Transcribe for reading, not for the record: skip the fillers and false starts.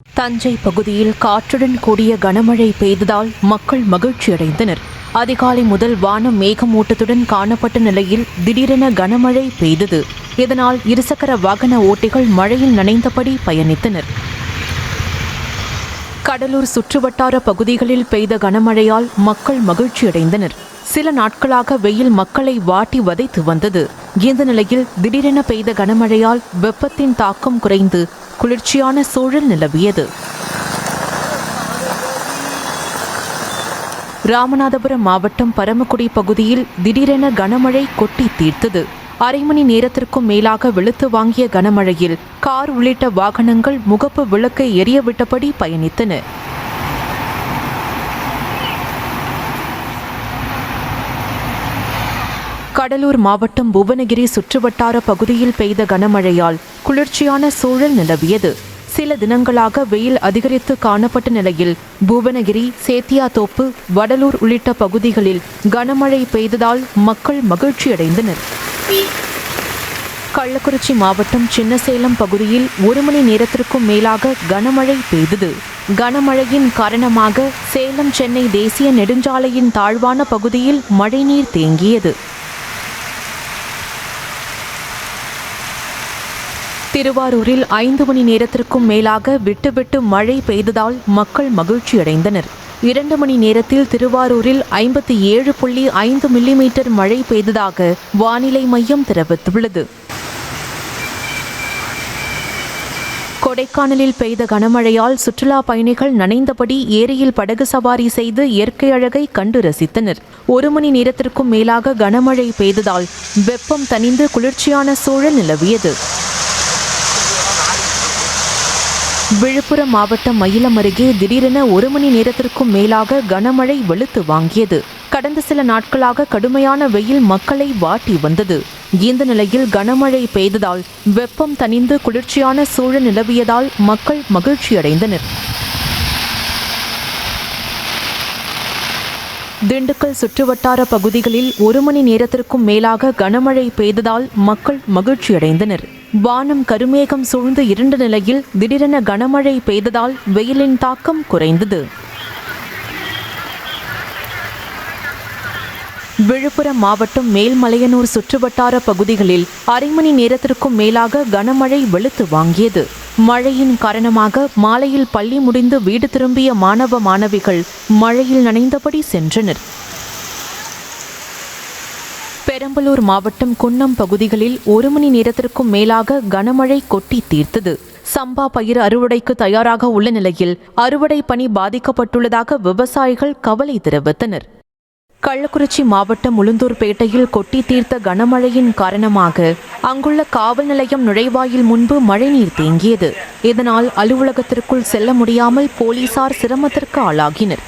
தஞ்சை பகுதியில் காற்றுடன் கூடிய கனமழை பெய்ததால் மக்கள் மகிழ்ச்சியடைந்தனர். அதிகாலை முதல் வானம் மேகமூட்டத்துடன் காணப்பட்ட நிலையில் திடீரென கனமழை பெய்தது. இதனால் இருசக்கர வாகன ஓட்டிகள் மழையில் நனைந்தபடி பயணித்தனர். கடலூர் சுற்றுவட்டார பகுதிகளில் பெய்த கனமழையால் மக்கள் மகிழ்ச்சியடைந்தனர். சில நாட்களாக வெயில் மக்களை வாட்டி வதைத்து வந்தது. இந்த நிலையில் திடீரென பெய்த கனமழையால் வெப்பத்தின் தாக்கம் குறைந்து குளிர்ச்சியான சூழல் நிலவியது. ராமநாதபுரம் மாவட்டம் பரமக்குடி பகுதியில் திடீரென கனமழை கொட்டி தீர்த்தது. அரை மணி நேரத்திற்கும் மேலாக வெளுத்து வாங்கிய கனமழையில் கார் உள்ளிட்ட வாகனங்கள் முகப்பு விளக்கை எரியவிட்டபடி பயணித்தன. கடலூர் மாவட்டம் புவனகிரி சுற்றுவட்டார பகுதியில் பெய்த கனமழையால் குளிர்ச்சியான சூழல் நிலவியது. சில தினங்களாக வெயில் அதிகரித்து காணப்பட்ட நிலையில் புவனகிரி, சேத்தியாத்தோப்பு, வடலூர் உள்ளிட்ட பகுதிகளில் கனமழை பெய்ததால் மக்கள் மகிழ்ச்சியடைந்தனர். கள்ளக்குறிச்சி மாவட்டம் சின்னசேலம் பகுதியில் 1 மணி நேரத்திற்கும் மேலாக கனமழை பெய்தது. கனமழையின் காரணமாக சேலம் சென்னை தேசிய நெடுஞ்சாலையின் தாழ்வான பகுதியில் மழைநீர் தேங்கியது. திருவாரூரில் 5 மணி நேரத்திற்கும் மேலாக விட்டுவிட்டு மழை பெய்ததால் மக்கள் மகிழ்ச்சியடைந்தனர். 2 மணி நேரத்தில் திருவாரூரில் 57.5 மில்லிமீட்டர் மழை பெய்ததாக வானிலை மையம் தெரிவித்துள்ளது. கொடைக்கானலில் பெய்த கனமழையால் சுற்றுலா பயணிகள் நனைந்தபடி ஏரியில் படகு சவாரி செய்து இயற்கை அழகை கண்டு ரசித்தனர். 1 மணி நேரத்திற்கும் மேலாக கனமழை பெய்ததால் வெப்பம் தணிந்து குளிர்ச்சியான சூழல் நிலவியது. விழுப்புரம் மாவட்டம் மயிலம் அருகே திடீரென 1 மணி நேரத்திற்கும் மேலாக கனமழை வெளுத்து வாங்கியது. கடந்த சில நாட்களாக கடுமையான வெயில் மக்களை வாட்டி வந்தது. இந்த நிலையில் கனமழை பெய்ததால் வெப்பம் தணிந்து குளிர்ச்சியான சூழல் நிலவியதால் மக்கள் மகிழ்ச்சியடைந்தனர். திண்டுக்கல் சுற்றுவட்டார பகுதிகளில் 1 மணி நேரத்திற்கும் மேலாக கனமழை பெய்ததால் மக்கள் மகிழ்ச்சியடைந்தனர். வானம் கருமேகம் சூழ்ந்து இருண்ட நிலையில் திடீரென கனமழை பெய்ததால் வெயிலின் தாக்கம் குறைந்தது. விழுப்புரம் மாவட்டம் மேல்மலையனூர் சுற்றுவட்டார பகுதிகளில் அரை மணி நேரத்திற்கும் மேலாக கனமழை வெளுத்து வாங்கியது. மழையின் காரணமாக மாலையில் பள்ளி முடிந்து வீடு திரும்பிய மாணவ மாணவிகள் மழையில் நனைந்தபடி சென்றனர். பெரம்பலூர் மாவட்டம் குன்னம் பகுதிகளில் 1 மணி நேரத்திற்கும் மேலாக கனமழை கொட்டி தீர்த்தது. சம்பா பயிர் அறுவடைக்கு தயாராக உள்ள நிலையில் அறுவடை பணி பாதிக்கப்பட்டுள்ளதாக விவசாயிகள் கவலை தெரிவித்தனர். கள்ளக்குறிச்சி மாவட்டம் உளுந்தூர்பேட்டையில் கொட்டி தீர்த்த கனமழையின் காரணமாக அங்குள்ள காவல் நிலையம் நுழைவாயில் முன்பு மழைநீர் தேங்கியது. இதனால் அலுவலகத்திற்குள் செல்ல முடியாமல் போலீசார் சிரமத்திற்கு ஆளாகினர்.